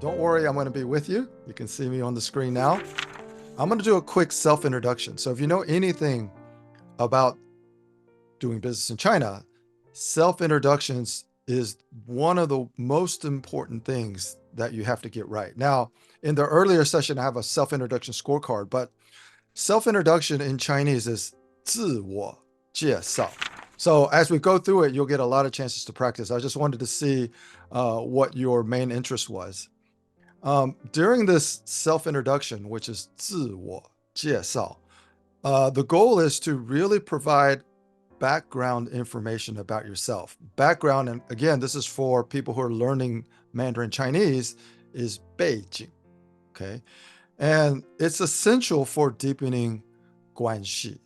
Don't worry, I'm going to be with you. You can see me on the screen now. I'm going to do a quick self-introduction. So if you know anything about doing business in China, self-introductions is one of the most important things that you have to get right. Now, in the earlier session, I have a self-introduction scorecard, but self-introduction in Chinese is 自我介绍. So as we go through it, you'll get a lot of chances to practice. I just wanted to see what your main interest was. During this self-introduction, which is 自我介绍, the goal is to really provide background information about yourself. Background, and again, this is for people who are learning Mandarin Chinese, is 背景, okay? And it's essential for deepening Guanxi.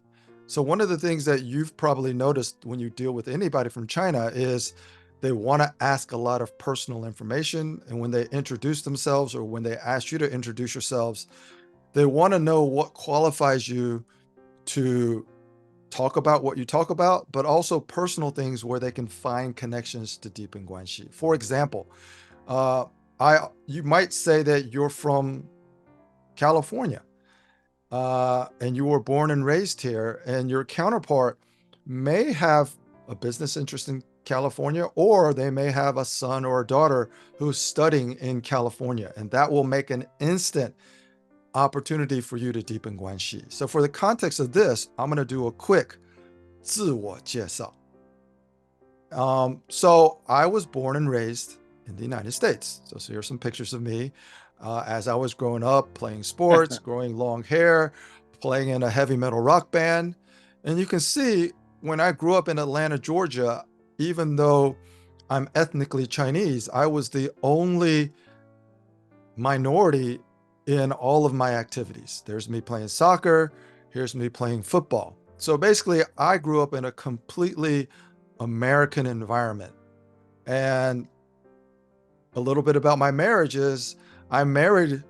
So one of the things that you've probably noticed when you deal with anybody from China is they want to ask a lot of personal information. And when they introduce themselves or when they ask you to introduce yourselves, they want to know what qualifies you to talk about what you talk about, but also personal things where they can find connections to deepen Guanxi. For example, you might say that you're from California, and you were born and raised here, and your counterpart may have a business interest in California, or they may have a son or a daughter who's studying in California, and that will make an instant opportunity for you to deepen Guanxi. So for the context of this, I'm going to do a quick 自我介绍. So I was born and raised in the United States. So here's some pictures of me as I was growing up, playing sports, growing long hair, playing in a heavy metal rock band. And you can see when I grew up in Atlanta, Georgia, even though I'm ethnically Chinese, I was the only minority in all of my activities. There's me playing soccer. Here's me playing football. So basically, I grew up in a completely American environment. And a little bit about my marriage is I married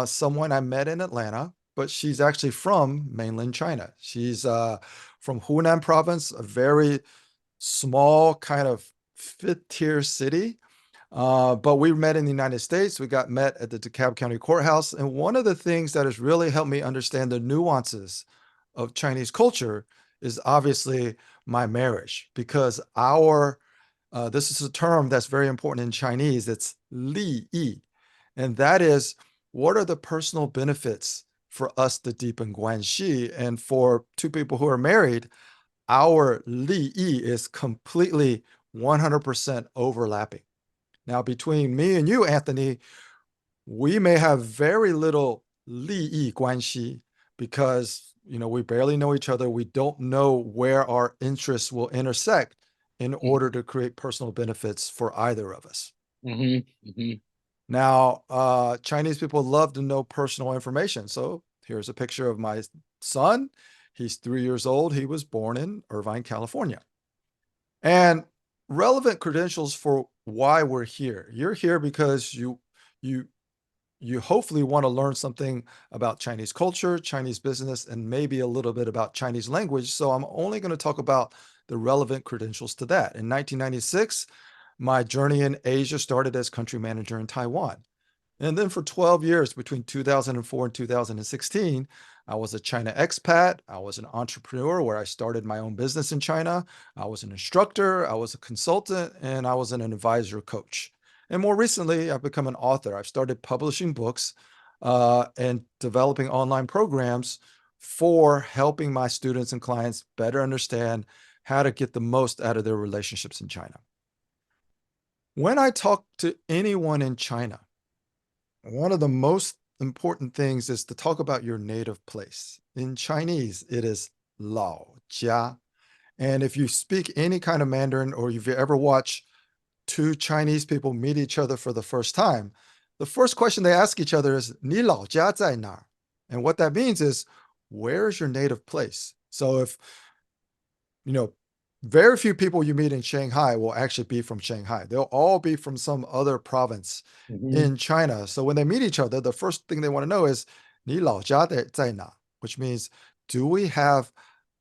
someone I met in Atlanta, but she's actually from mainland China. She's from Hunan province, a very small kind of fifth-tier city. But we met in the United States. We got met at the DeKalb County Courthouse. And one of the things that has really helped me understand the nuances of Chinese culture is obviously my marriage, because this is a term that's very important in Chinese. It's 利益. And that is, what are the personal benefits for us to deepen Guanxi? And for two people who are married, our 利益 is completely 100% overlapping. Now, between me and you, Anthony, we may have very little 利益关系 because, we barely know each other. We don't know where our interests will intersect in order to create personal benefits for either of us. Now, Chinese people love to know personal information. So here's a picture of my son. He's 3 years old. He was born in Irvine, California. And relevant credentials for why we're here. You're here because you hopefully want to learn something about Chinese culture, Chinese business, and maybe a little bit about Chinese language. So I'm only going to talk about the relevant credentials to that. In 1996, my journey in Asia started as country manager in Taiwan. And then for 12 years, between 2004 and 2016, I was a China expat. I was an entrepreneur where I started my own business in China. I was an instructor. I was a consultant, and I was an advisor coach. And more recently, I've become an author. I've started publishing books and developing online programs for helping my students and clients better understand how to get the most out of their relationships in China. When I talk to anyone in China, one of the most important things is to talk about your native place. In Chinese, it is 老家. And if you speak any kind of Mandarin, or if you ever watch two Chinese people meet each other for the first time, the first question they ask each other is 你老家在哪? And what that means is, where is your native place? So if, very few people you meet in Shanghai will actually be from Shanghai. They'll all be from some other province in China. So when they meet each other, the first thing they want to know is 你老家在哪? Which means, do we have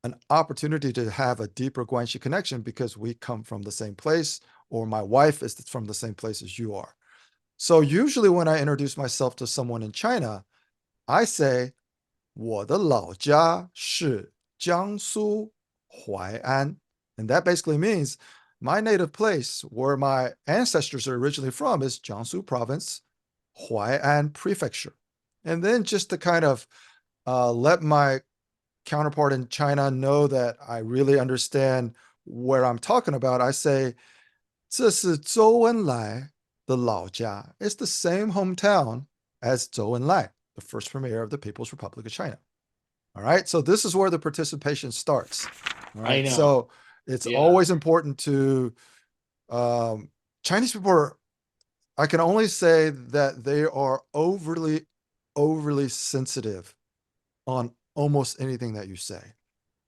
an opportunity to have a deeper Guanxi connection because we come from the same place, or my wife is from the same place as you are? So usually when I introduce myself to someone in China, I say 我的老家是江苏淮安. And that basically means my native place where my ancestors are originally from is Jiangsu province, Huai'an prefecture. And then just to kind of let my counterpart in China know that I really understand where I'm talking about, I say, 这是周恩来的老家. It's the same hometown as Zhou Enlai, the first premier of the People's Republic of China. All right. So this is where the participation starts. All right. I know. So it's always important to Chinese people are, I can only say that they are overly sensitive on almost anything that you say.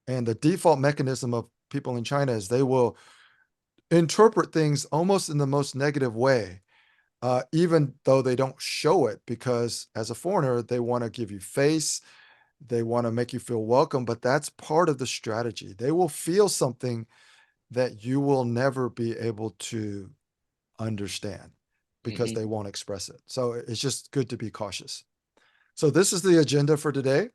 And the default mechanism of people in China is they will interpret things almost in the most negative way, even though they don't show it, because as a foreigner, they want to give you face. They want to make you feel welcome, but that's part of the strategy. They will feel something that you will never be able to understand because they won't express it. So it's just good to be cautious. So this is the agenda for today.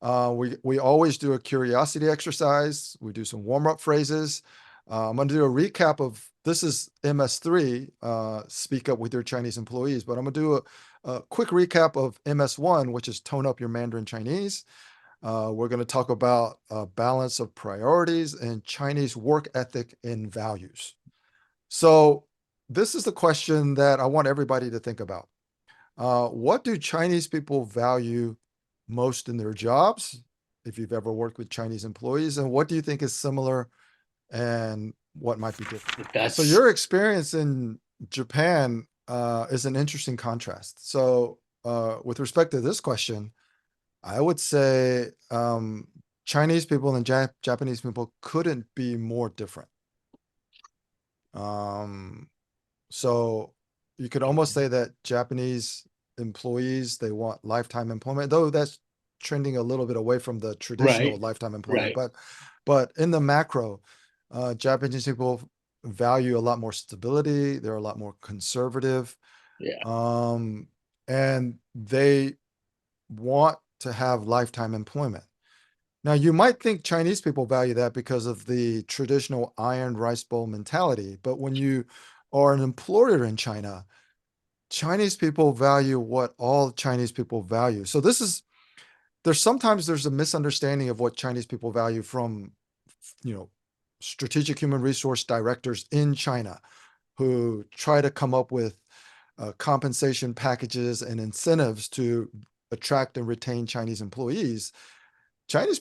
We always do a curiosity exercise. We do some warm-up phrases. I'm going to do a recap of, this is MS3, speak up with your Chinese employees, but I'm going to do a quick recap of MS1, which is tone up your Mandarin Chinese. We're going to talk about balance of priorities and Chinese work ethic and values. So this is the question that I want everybody to think about. What do Chinese people value most in their jobs, if you've ever worked with Chinese employees, and what do you think is similar and what might be different? So your experience in Japan is an interesting contrast. So with respect to this question, I would say Chinese people and Japanese people couldn't be more different. So you could almost say that Japanese employees, they want lifetime employment, though that's trending a little bit away from the traditional lifetime employment. But in the macro, Japanese people value a lot more stability. They're a lot more conservative. And they want to have lifetime employment. Now, you might think Chinese people value that because of the traditional iron rice bowl mentality, but when you are an employer in China, Chinese people value what all Chinese people value. So sometimes there's a misunderstanding of what Chinese people value from, strategic human resource directors in China who try to come up with compensation packages and incentives to attract and retain Chinese employees. Chinese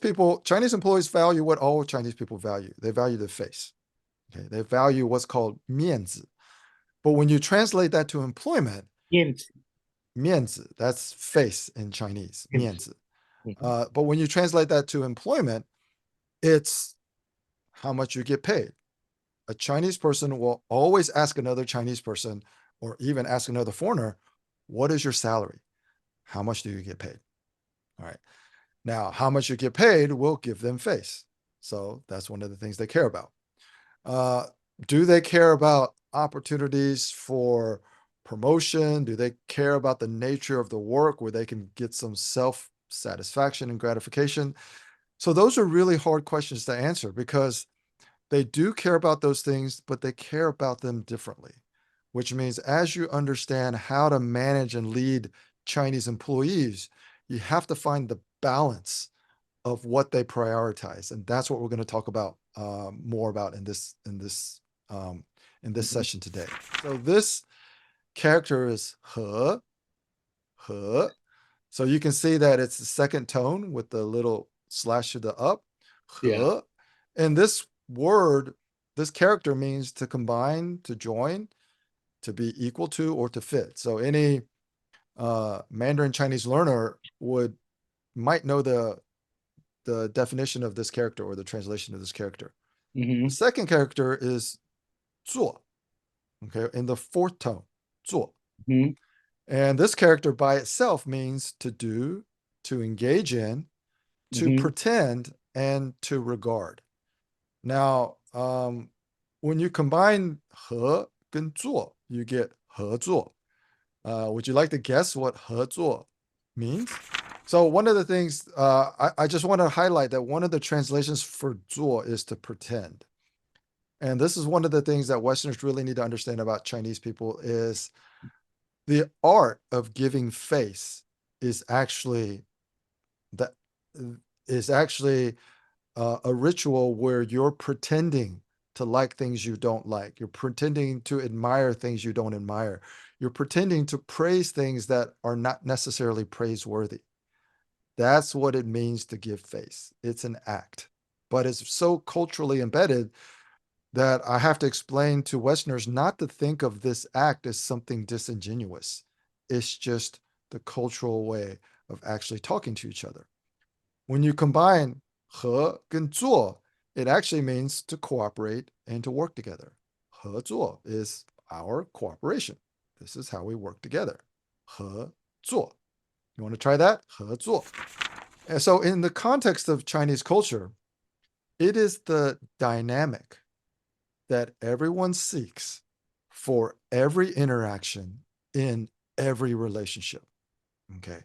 employees value what all Chinese people value. They value the face. Okay, they value what's called 面子. But when you translate that to employment, 面子, that's face in Chinese, 面子. But when you translate that to employment, it's how much you get paid. A Chinese person will always ask another Chinese person, or even ask another foreigner, what is your salary? How much do you get paid? All right. Now, how much you get paid will give them face. So that's one of the things they care about. Do they care about opportunities for promotion? Do they care about the nature of the work where they can get some self-satisfaction and gratification? So those are really hard questions to answer because they do care about those things, but they care about them differently, which means as you understand how to manage and lead Chinese employees, you have to find the balance of what they prioritize. And that's what we're going to talk about more about in this session today. So this character is he, he. So you can see that it's the second tone with the little slash to the up, he. And this word, this character means to combine, to join, to be equal to, or to fit. So any Mandarin Chinese learner might know the definition of this character or the translation of this character. The second character is 做, okay, in the fourth tone, 做. And this character by itself means to do, to engage in, to pretend, and to regard. Now, when you combine 和 跟做, you get 合作. Would you like to guess what 合作 means? So one of the things I just want to highlight that one of the translations for 做 is to pretend. And this is one of the things that Westerners really need to understand about Chinese people is the art of giving face is actually that is actually a ritual where you're pretending to like things you don't like. You're pretending to admire things you don't admire. You're pretending to praise things that are not necessarily praiseworthy. That's what it means to give face. It's an act, but it's so culturally embedded that I have to explain to Westerners not to think of this act as something disingenuous. It's just the cultural way of actually talking to each other. When you combine 和 跟做, it actually means to cooperate and to work together. 合作 is our cooperation. This is how we work together. 合作. You want to try that? 合作. And so in the context of Chinese culture, it is the dynamic that everyone seeks for every interaction in every relationship. Okay.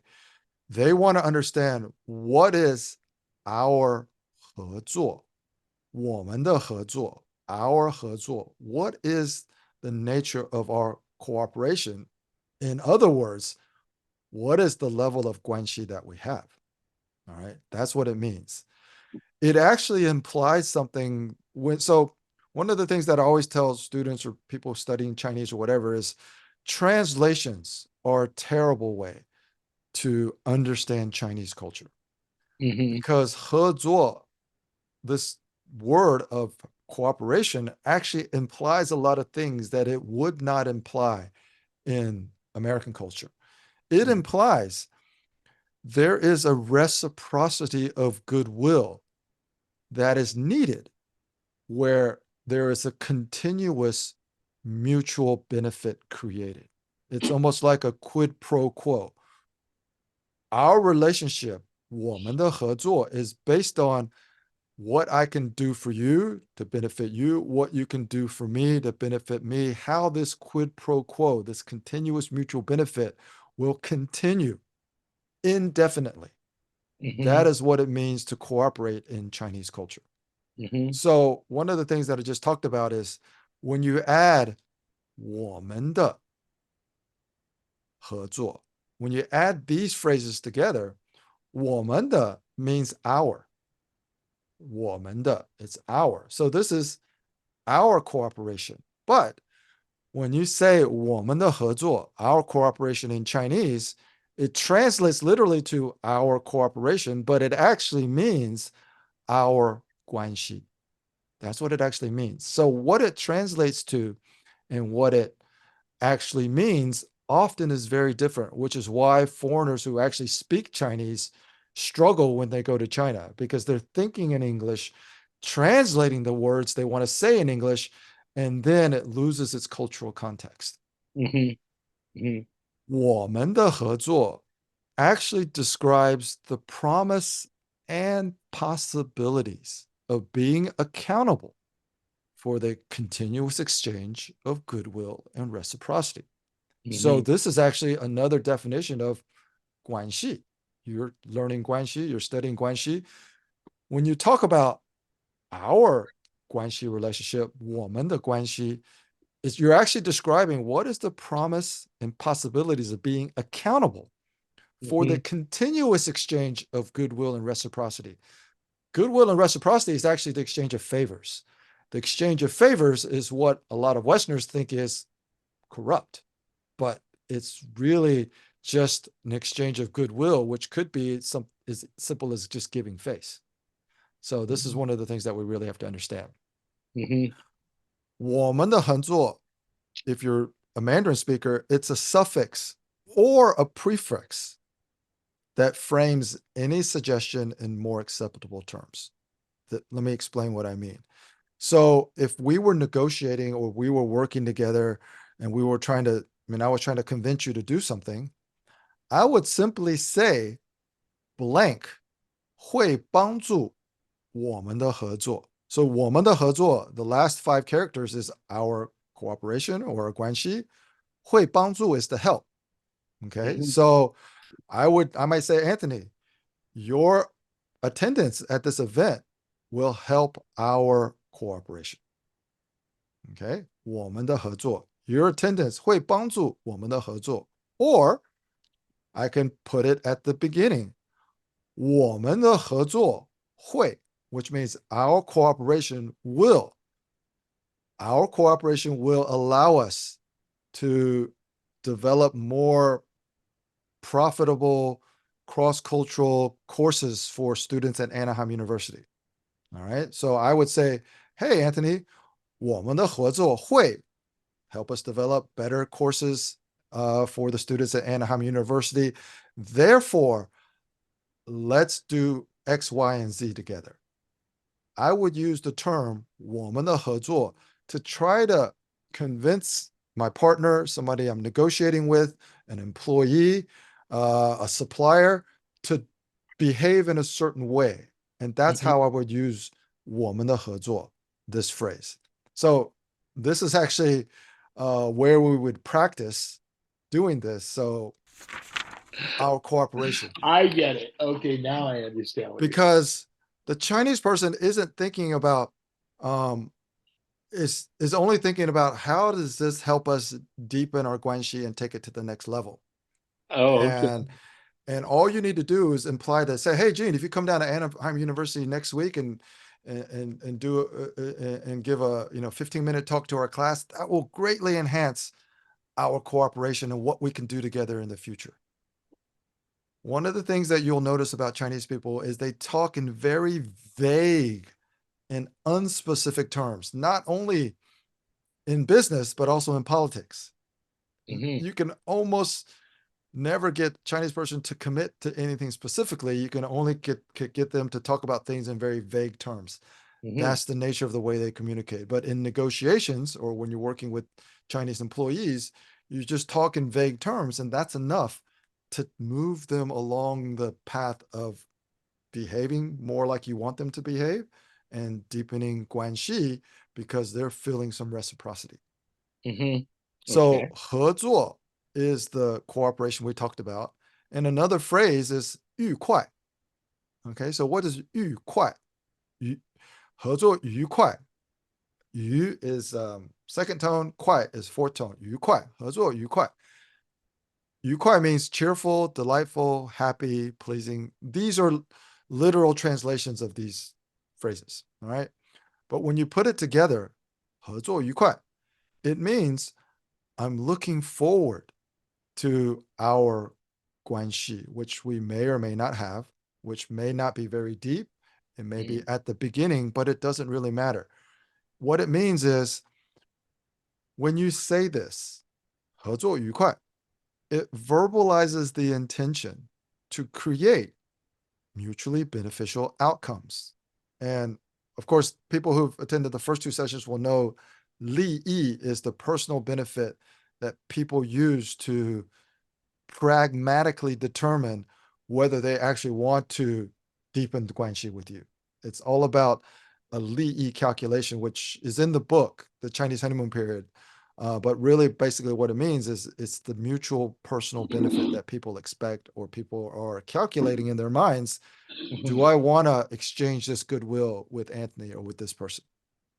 They want to understand what is our 合作,我们的合作, our 合作. What is the nature of our cooperation? In other words, what is the level of Guanxi that we have? All right. That's what it means. It actually implies something so one of the things that I always tell students or people studying Chinese or whatever is translations are a terrible way to understand Chinese culture. Because 合作, this word of cooperation, actually implies a lot of things that it would not imply in American culture. It implies there is a reciprocity of goodwill that is needed where there is a continuous mutual benefit created. It's almost like a quid pro quo. Our relationship, 我们的合作, is based on what I can do for you to benefit you, what you can do for me to benefit me, how this quid pro quo, this continuous mutual benefit, will continue indefinitely. That is what it means to cooperate in Chinese culture. So one of the things that I just talked about is when you add 我们的合作, when you add these phrases together, 我们的 means our. 我们的, it's our. So this is our cooperation. But when you say 我们的合作, our cooperation in Chinese, it translates literally to our cooperation, but it actually means our 关系. That's what it actually means. So what it translates to and what it actually means often is very different, which is why foreigners who actually speak Chinese struggle when they go to China, because they're thinking in English, translating the words they want to say in English, and then it loses its cultural context. 我们的合作 actually describes the promise and possibilities of being accountable for the continuous exchange of goodwill and reciprocity. So this is actually another definition of Guanxi. You're learning Guanxi, you're studying Guanxi. When you talk about our Guanxi relationship, 我们的关系, is you're actually describing what is the promise and possibilities of being accountable for the continuous exchange of goodwill and reciprocity. Goodwill and reciprocity is actually the exchange of favors. The exchange of favors is what a lot of Westerners think is corrupt, but it's really just an exchange of goodwill, which could be as simple as just giving face. So this is one of the things that we really have to understand. 我们的合作, if you're a Mandarin speaker, it's a suffix or a prefix that frames any suggestion in more acceptable terms. Let me explain what I mean. So if we were negotiating or we were working together and we were I was trying to convince you to do something, I would simply say blank 会帮助我们的合作. So 我们的合作, the last 5 characters is our cooperation or our 关系. 会帮助 is to help. Okay. So I might say, Anthony, your attendance at this event will help our cooperation. Okay. 我们的合作. Your attendance 会帮助我们的合作. Or I can put it at the beginning. 我们的合作会, which means our cooperation will allow us to develop more profitable cross-cultural courses for students at Anaheim University. All right. So I would say, hey, Anthony, 我们的合作会 help us develop better courses for the students at Anaheim University. Therefore, let's do X, Y, and Z together. I would use the term 我们的合作 to try to convince my partner, somebody I'm negotiating with, an employee, a supplier, to behave in a certain way. And that's how I would use 我们的合作, this phrase. So this is actually where we would practice doing this. So our cooperation. I get it. Okay, now I understand. Because the Chinese person isn't thinking about is only thinking about how does this help us deepen our Guanxi and take it to the next level. Oh, okay. And all you need to do is imply that, say, hey, Gene, if you come down to Anaheim University next week and do and give a 15-minute talk to our class, that will greatly enhance our cooperation and what we can do together in the future. One of the things that you'll notice about Chinese people is they talk in very vague and unspecific terms, not only in business, but also in politics. You can almost never get Chinese person to commit to anything specifically. You can only get them to talk about things in very vague terms. That's the nature of the way they communicate. But in negotiations, or when you're working with Chinese employees, you just talk in vague terms, and that's enough to move them along the path of behaving more like you want them to behave and deepening Guanxi because they're feeling some reciprocity. So 合作 is the cooperation we talked about. And another phrase is 愉快. Okay, so what is 愉快? 合作愉快. 愉 is second tone, 快 is fourth tone. 愉快, 合作愉快. 愉快 means cheerful, delightful, happy, pleasing. These are literal translations of these phrases, all right? But when you put it together, 合作愉快, it means I'm looking forward to our Guanxi, which we may or may not have, which may not be very deep. It may be at the beginning, but it doesn't really matter. What it means is when you say this, 合作愉快, it verbalizes the intention to create mutually beneficial outcomes. And of course, people who've attended the first two sessions will know 利益 is the personal benefit that people use to pragmatically determine whether they actually want to deepen the Guanxi with you. It's all about a 利益 calculation, which is in the book, The Chinese Honeymoon Period. But really, basically what it means is it's the mutual personal benefit that people expect or people are calculating in their minds. Do I want to exchange this goodwill with Anthony or with this person?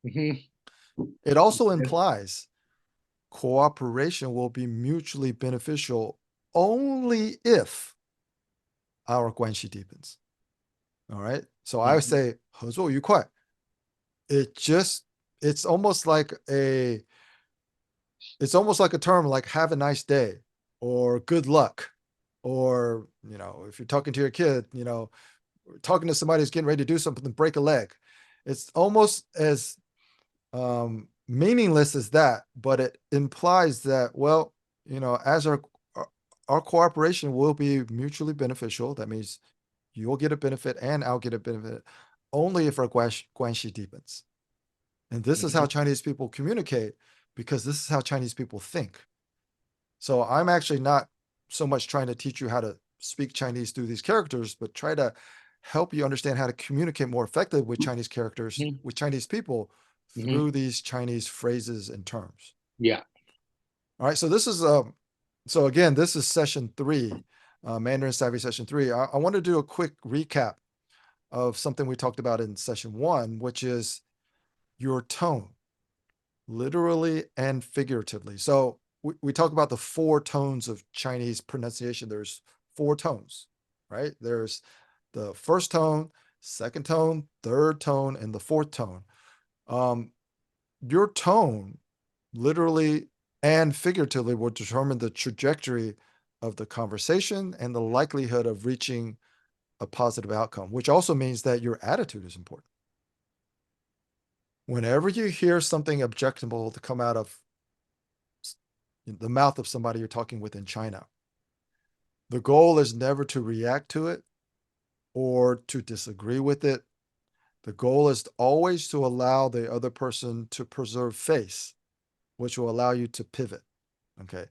It also implies cooperation will be mutually beneficial only if our Guanxi deepens. All right. So I would say 合作愉快. It's almost like a term like have a nice day or good luck, or if you're talking to your kid, talking to somebody who's getting ready to do something, break a leg. It's almost as meaningless as that, but it implies that, well, as our cooperation will be mutually beneficial. That means you'll get a benefit and I'll get a benefit only if our Guanxi deepens. And this is how Chinese people communicate, because this is how Chinese people think. So I'm actually not so much trying to teach you how to speak Chinese through these characters, but try to help you understand how to communicate more effectively with Chinese characters, with Chinese people through these Chinese phrases and terms. Yeah. All right. So this is So again, this is session 3, Mandarin Savvy session 3. I want to do a quick recap of something we talked about in session 1, which is your tone, literally and figuratively. So we talk about the 4 tones of Chinese pronunciation. There's 4 tones, right? There's the first tone, second tone, third tone, and the fourth tone. Your tone, literally and figuratively, will determine the trajectory of the conversation and the likelihood of reaching a positive outcome, which also means that your attitude is important. Whenever you hear something objectionable to come out of the mouth of somebody you're talking with in China, the goal is never to react to it or to disagree with it. The goal is always to allow the other person to preserve face, which will allow you to pivot. Okay.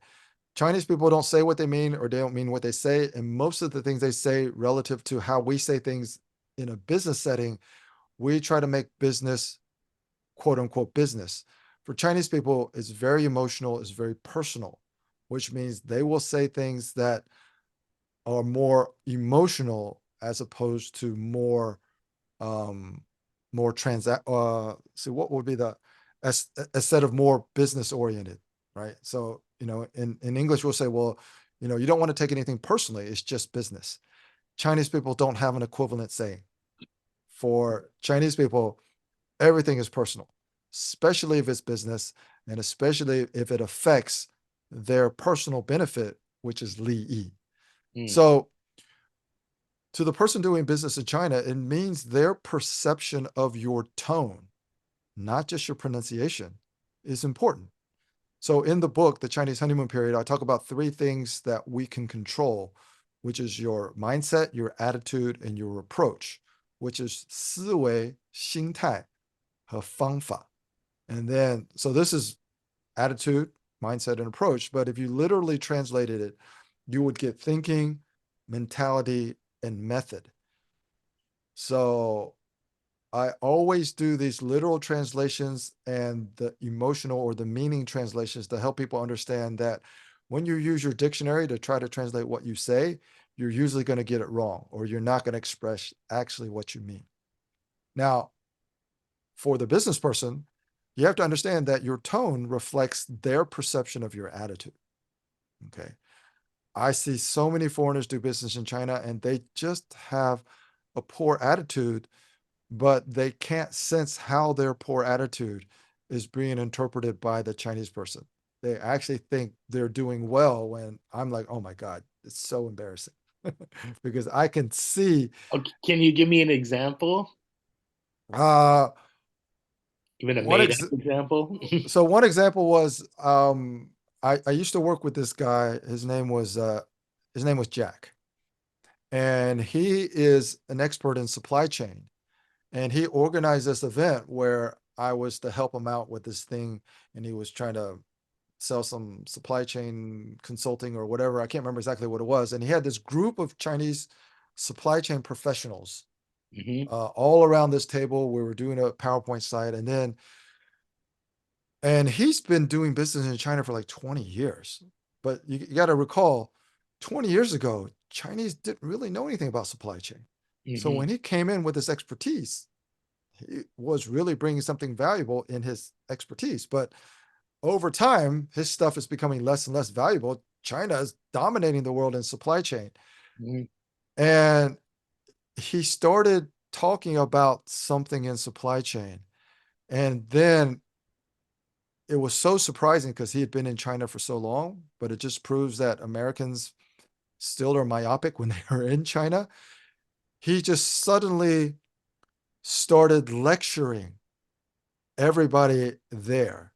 Chinese people don't say what they mean, or they don't mean what they say. And most of the things they say relative to how we say things in a business setting, we try to make business, quote unquote, business. For Chinese people, it's very emotional, it's very personal, which means they will say things that are more emotional as opposed to more see what would be the instead of more business oriented, right? So in English we'll say, well, you don't want to take anything personally, it's just business. Chinese people don't have an equivalent saying. For Chinese people, everything is personal, especially if it's business, and especially if it affects their personal benefit, which is li. So to the person doing business in China, it means their perception of your tone, not just your pronunciation, is important. So in the book, The Chinese Honeymoon Period, I talk about 3 things that we can control, which is your mindset, your attitude, and your approach, which is 思维、心态和方法. And then, so this is attitude, mindset, and approach. But if you literally translated it, you would get thinking, mentality, and method. So I always do these literal translations and the emotional or the meaning translations to help people understand that when you use your dictionary to try to translate what you say, you're usually going to get it wrong, or you're not going to express actually what you mean. Now, for the business person, you have to understand that your tone reflects their perception of your attitude. Okay. I see so many foreigners do business in China and they just have a poor attitude, but they can't sense how their poor attitude is being interpreted by the Chinese person. They actually think they're doing well when I'm like, oh my God, it's so embarrassing. Because I can see. Okay, can you give me an example? uh Even a one made up ex- example? so one example was I used to work with this guy. His name was Jack, and he is an expert in supply chain. And he organized this event where I was to help him out with this thing, and he was trying to sell some supply chain consulting or whatever. I can't remember exactly what it was. And he had this group of Chinese supply chain professionals all around this table. We were doing a PowerPoint slide, and he's been doing business in China for like 20 years. But you got to recall, 20 years ago, Chinese didn't really know anything about supply chain. So when he came in with his expertise, he was really bringing something valuable in his expertise. But over time, his stuff is becoming less and less valuable. China is dominating the world in supply chain. And he started talking about something in supply chain. And then it was so surprising because he had been in China for so long, but it just proves that Americans still are myopic when they are in China. He just suddenly started lecturing everybody there.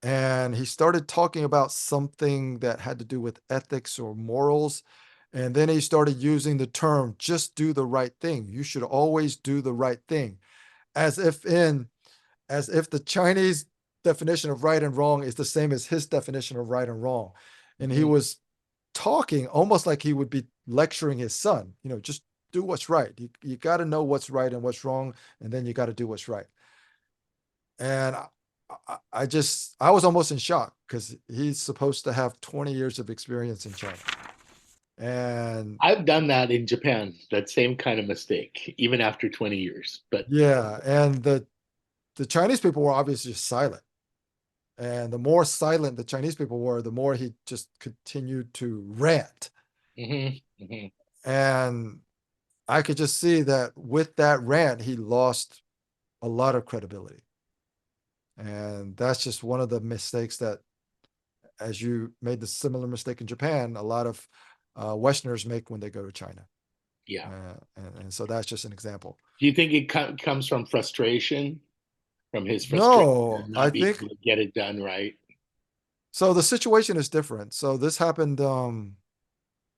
And he started talking about something that had to do with ethics or morals. And then he started using the term, just do the right thing. You should always do the right thing. As if the Chinese definition of right and wrong is the same as his definition of right and wrong. And he was talking almost like he would be lecturing his son, just do what's right. You got to know what's right and what's wrong, and then you got to do what's right. And I was almost in shock because he's supposed to have 20 years of experience in China. And I've done that in Japan, that same kind of mistake, even after 20 years. But yeah, and the Chinese people were obviously just silent. And the more silent the Chinese people were, the more he just continued to rant. mhm, mhm. And I could just see that with that rant, he lost a lot of credibility. And that's just one of the mistakes that, as you made the similar mistake in Japan, a lot of Westerners make when they go to China. Yeah. And so that's just an example. Do you think it comes from frustration, from his frustration No, and I not being think able to get it done right? so. The situation is different. So this happened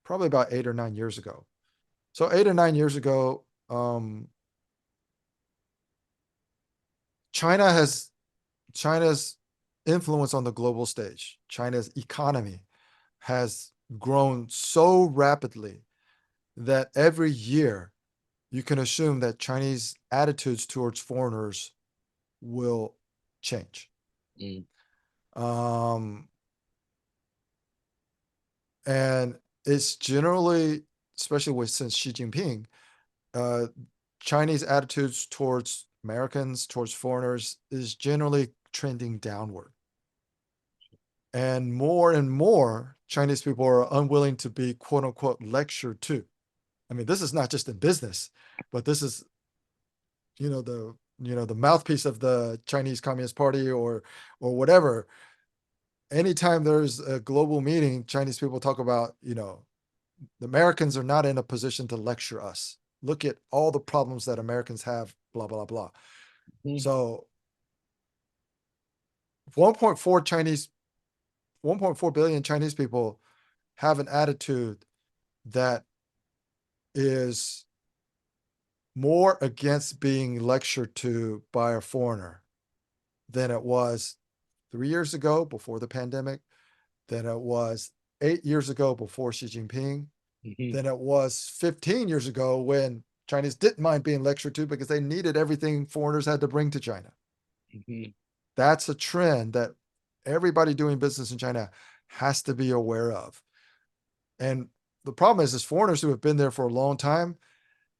probably about 8 or 9 years ago. So 8 or 9 years ago, China's influence on the global stage, China's economy has grown so rapidly that every year you can assume that Chinese attitudes towards foreigners will change. Mm. Um, and it's generally, especially with since Xi Jinping, uh, Chinese attitudes towards Americans, towards foreigners, is generally trending downward. And more Chinese people are unwilling to be quote unquote lectured to. I mean, this is not just in business, but this is, the mouthpiece of the Chinese Communist Party or whatever. Anytime there's a global meeting, Chinese people talk about, the Americans are not in a position to lecture us. Look at all the problems that Americans have, blah, blah, blah. Mhm. So 1.4 Chinese, 1.4 billion Chinese people have an attitude that is more against being lectured to by a foreigner than it was 3 years ago before the pandemic, than it was 8 years ago before Xi Jinping, Mhm. than it was 15 years ago when Chinese didn't mind being lectured to because they needed everything foreigners had to bring to China. Mhm. That's a trend that everybody doing business in China has to be aware of. And the problem is foreigners who have been there for a long time,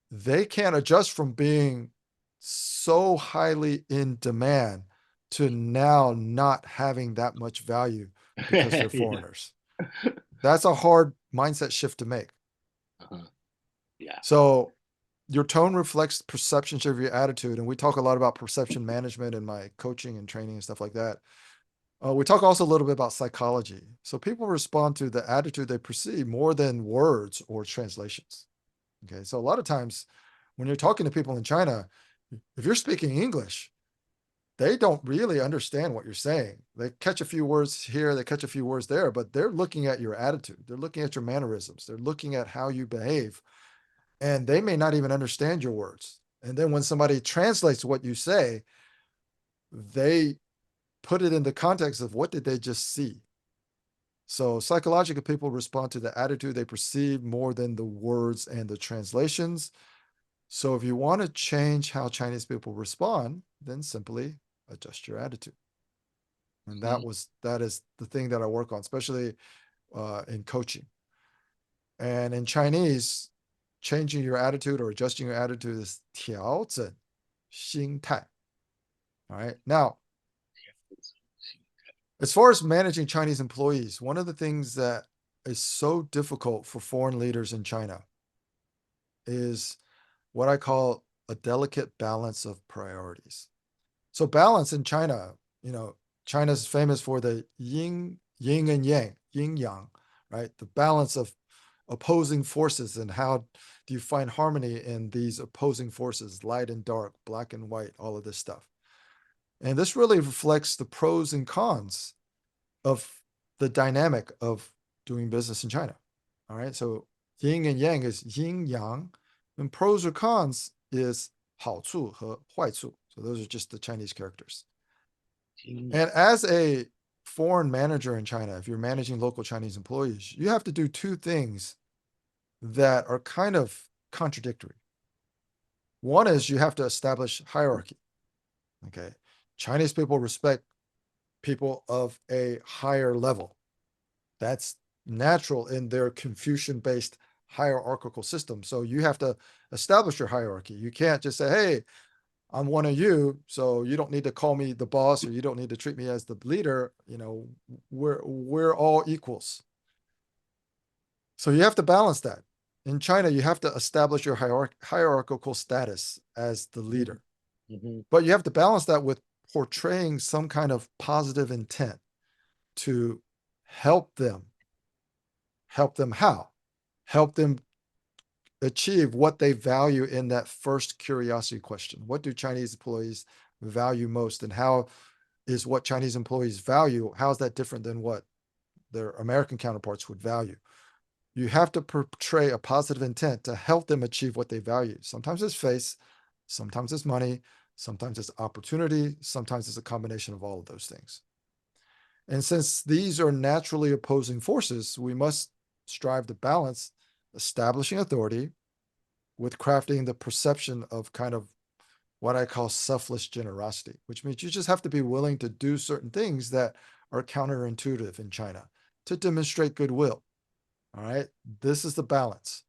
they can't adjust from being so highly in demand to now not having that much value because they're Yeah. foreigners. That's a hard mindset shift to make. Uh-huh. Yeah. So your tone reflects perceptions of your attitude. And we talk a lot about perception management in my coaching and training and stuff like that. We talk also a little bit about psychology. So people respond to the attitude they perceive more than words or translations. Okay. So a lot of times when you're talking to people in China, if you're speaking English, they don't really understand what you're saying. They catch a few words here, they catch a few words there, but they're looking at your attitude. They're looking at your mannerisms. They're looking at how you behave, and they may not even understand your words. And then when somebody translates what you say, they put it in the context of what did they just see. So psychologically, people respond to the attitude they perceive more than the words and the translations. So if you want to change how Chinese people respond, then simply adjust your attitude. And Mhm. that is the thing that I work on, especially in coaching. And in Chinese, changing your attitude or adjusting your attitude is 调整心态. All right. Now, as far as managing Chinese employees, one of the things that is so difficult for foreign leaders in China is what I call a delicate balance of priorities. So balance in China, China's famous for the yin and yang, yin yang, right? The balance of opposing forces, and how do you find harmony in these opposing forces, light and dark, black and white, all of this stuff. And this really reflects the pros and cons of the dynamic of doing business in China. All right. So yin and yang is yin yang, and pros or cons is 好处和坏处. So those are just the Chinese characters. And as a foreign manager in China, if you're managing local Chinese employees, you have to do two things that are kind of contradictory. One is you have to establish hierarchy. Okay. Chinese people respect people of a higher level. That's natural in their Confucian-based hierarchical system. So you have to establish your hierarchy. You can't just say, hey, I'm one of you, so you don't need to call me the boss, or you don't need to treat me as the leader. We're all equals. So you have to balance that. In China, you have to establish your hierarchical status as the leader. Mm-hmm. But you have to balance that with portraying some kind of positive intent to help them. Help them how? Help them achieve what they value in that first curiosity question. What do Chinese employees value most? And how is what Chinese employees value, how is that different than what their American counterparts would value? You have to portray a positive intent to help them achieve what they value. Sometimes it's face, sometimes it's money, sometimes it's opportunity, sometimes it's a combination of all of those things. And since these are naturally opposing forces, we must strive to balance establishing authority with crafting the perception of kind of what I call selfless generosity, which means you just have to be willing to do certain things that are counterintuitive in China to demonstrate goodwill. All right, this is the balance.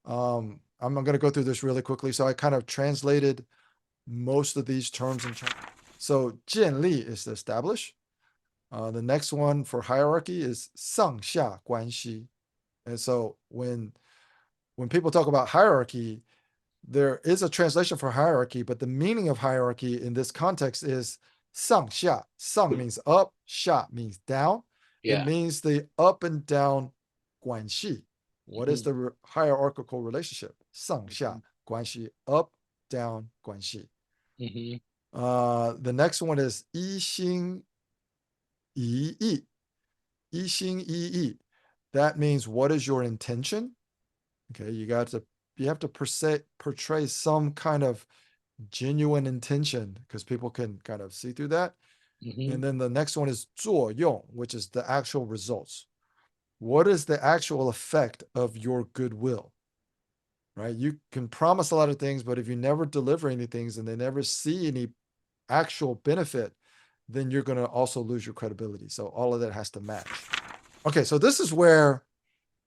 I'm going to go through this really quickly. So I kind of translated most of these terms in China. So 建立 is to establish. The next one for hierarchy is 上下关系. And so when people talk about hierarchy, there is a translation for hierarchy, but the meaning of hierarchy in this context is 上下. 上 means up, 下 means down. Yeah. It means the up and down Guanxi. What is Mm-hmm. the hierarchical relationship? 上下 Guanxi, up, down Guanxi. Mm-hmm. The next one is 一心一意. 一心一意. That means what is your intention? Okay, you have to portray some kind of genuine intention because people can kind of see through that. Mm-hmm. And then the next one is 作用, which is the actual results. What is the actual effect of your goodwill? Right? You can promise a lot of things, but if you never deliver any things and they never see any actual benefit, then you're going to also lose your credibility. So all of that has to match. Okay, so this is where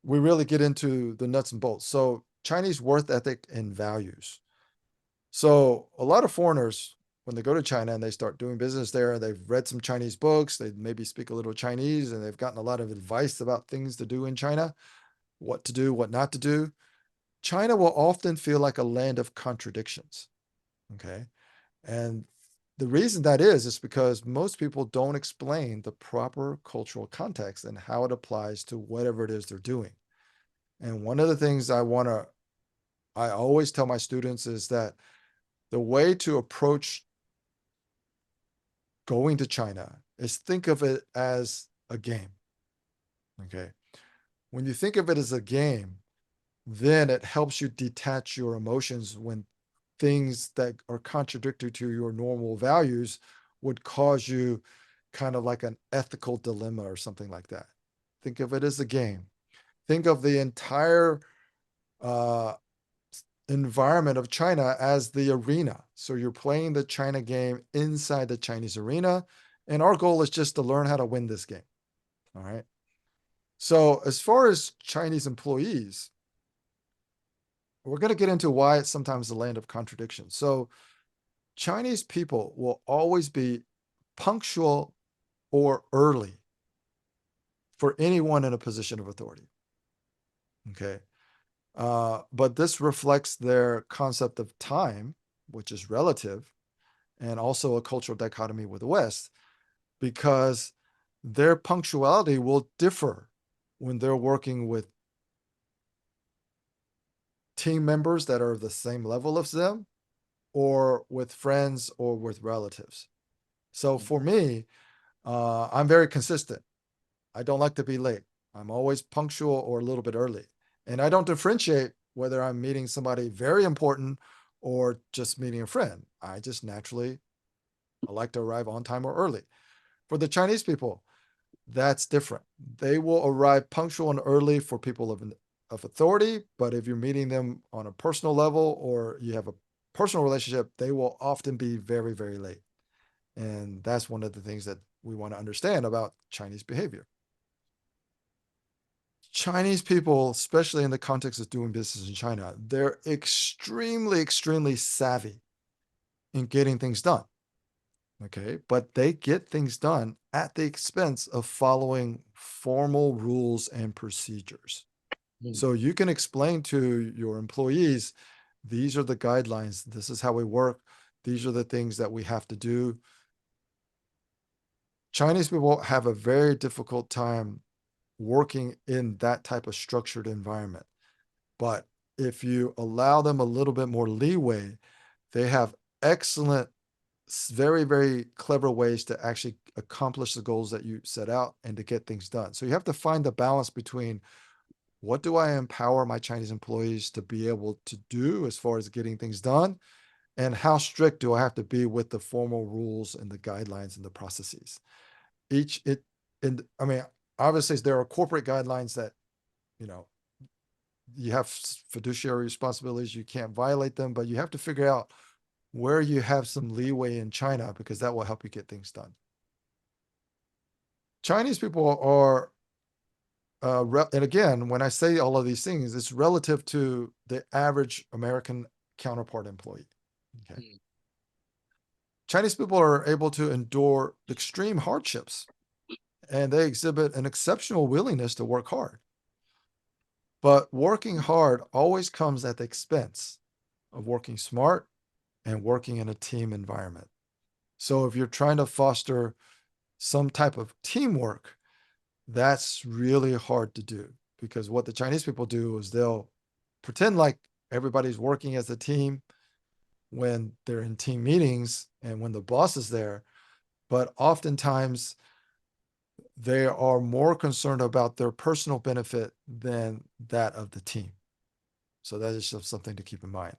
we really get into the nuts and bolts. So Chinese worth ethic and values. So a lot of foreigners, when they go to China and they start doing business there, they've read some Chinese books, they maybe speak a little Chinese, and they've gotten a lot of advice about things to do in China, what to do, what not to do. China will often feel like a land of contradictions. Okay. And the reason that is because most people don't explain the proper cultural context and how it applies to whatever it is they're doing. And one of the things I always tell my students is that the way to approach going to China is think of it as a game. Okay. When you think of it as a game, then it helps you detach your emotions when things that are contradictory to your normal values would cause you kind of like an ethical dilemma or something like that. Think of it as a game. Think of the entire environment of China as the arena. So you're playing the China game inside the Chinese arena. And our goal is just to learn how to win this game. All right. So as far as Chinese employees, we're going to get into why it's sometimes the land of contradiction. So Chinese people will always be punctual or early for anyone in a position of authority. Okay. But this reflects their concept of time, which is relative, and also a cultural dichotomy with the West, because their punctuality will differ when they're working with team members that are the same level as them, or with friends or with relatives. So for me, I'm very consistent. I don't like to be late. I'm always punctual or a little bit early. And I don't differentiate whether I'm meeting somebody very important or just meeting a friend. I just naturally I like to arrive on time or early. For the Chinese people, that's different. They will arrive punctual and early for people of authority, but if you're meeting them on a personal level or you have a personal relationship, they will often be very, very late. And that's one of the things that we want to understand about Chinese behavior. Chinese people, especially in the context of doing business in China, they're extremely, extremely savvy in getting things done. Okay. But they get things done at the expense of following formal rules and procedures. So you can explain to your employees, these are the guidelines. This is how we work. These are the things that we have to do. Chinese people have a very difficult time working in that type of structured environment. But if you allow them a little bit more leeway, they have excellent, very, very clever ways to actually accomplish the goals that you set out and to get things done. So you have to find the balance between what do I empower my Chinese employees to be able to do as far as getting things done, and how strict do I have to be with the formal rules and the guidelines and the processes. Obviously there are corporate guidelines that, you have fiduciary responsibilities, you can't violate them, but you have to figure out where you have some leeway in China, because that will help you get things done. Chinese people are, and again, when I say all of these things, it's relative to the average American counterpart employee. Okay. Chinese people are able to endure extreme hardships, and they exhibit an exceptional willingness to work hard. But working hard always comes at the expense of working smart and working in a team environment. So if you're trying to foster some type of teamwork, that's really hard to do, because what the Chinese people do is they'll pretend like everybody's working as a team when they're in team meetings and when the boss is there. But oftentimes they are more concerned about their personal benefit than that of the team. So that is just something to keep in mind.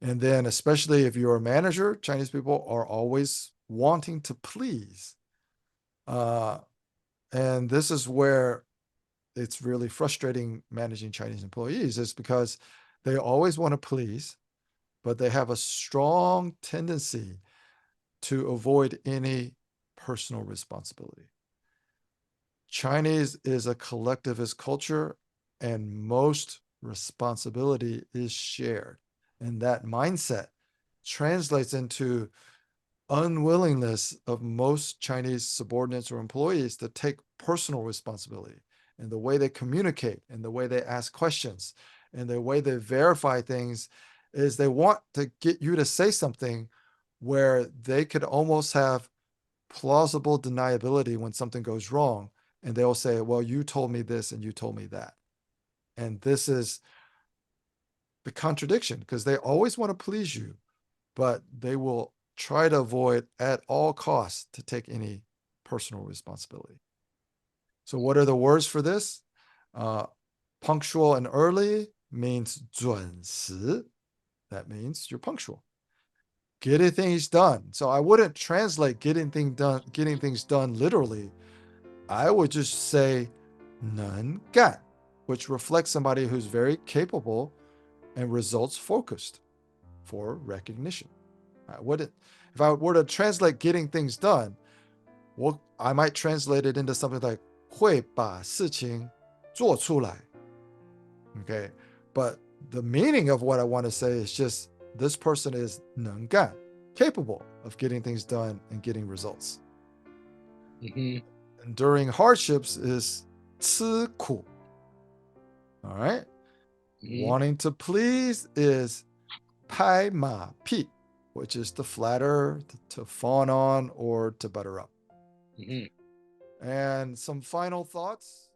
And then, especially if you're a manager, Chinese people are always wanting to please. And this is where it's really frustrating managing Chinese employees, is because they always want to please, but they have a strong tendency to avoid any personal responsibility. Chinese is a collectivist culture, and most responsibility is shared. And that mindset translates into unwillingness of most Chinese subordinates or employees to take personal responsibility in the way they communicate, in the way they ask questions, and the way they verify things. Is they want to get you to say something where they could almost have plausible deniability when something goes wrong. And they'll say, well, you told me this and you told me that. And this is the contradiction, because they always want to please you, but they will try to avoid at all costs to take any personal responsibility. So what are the words for this? Punctual and early means 准时. That means you're punctual. Getting things done. So I wouldn't translate getting things done literally. I would just say 能干, which reflects somebody who's very capable and results focused for recognition. If I were to translate getting things done, well, I might translate it into something like 会把事情做出来. Okay. But the meaning of what I want to say is just, this person is 能干, capable of getting things done and getting results. Enduring hardships is 吃苦. All right. Wanting to please is 拍马屁, which is to flatter, to fawn on, or to butter up. And some final thoughts.